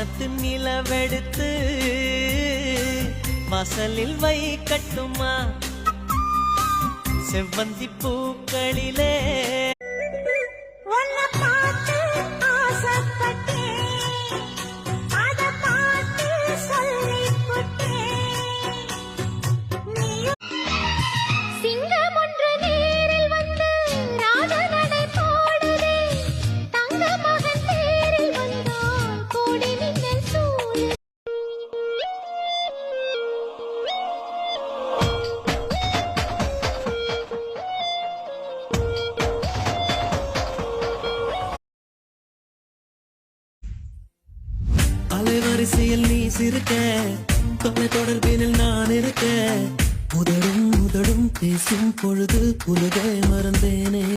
வானத்து நிலவெடுத்து வாசலில் வைக்கட்டுமா செவ்வந்தி பூக்களிலே அலைவரிசையில் நீ சிரிக்க தொலை தொடர்பினில் நான் இருக்க முதடும் பேசும் பொழுது உலகை மறந்தேனே.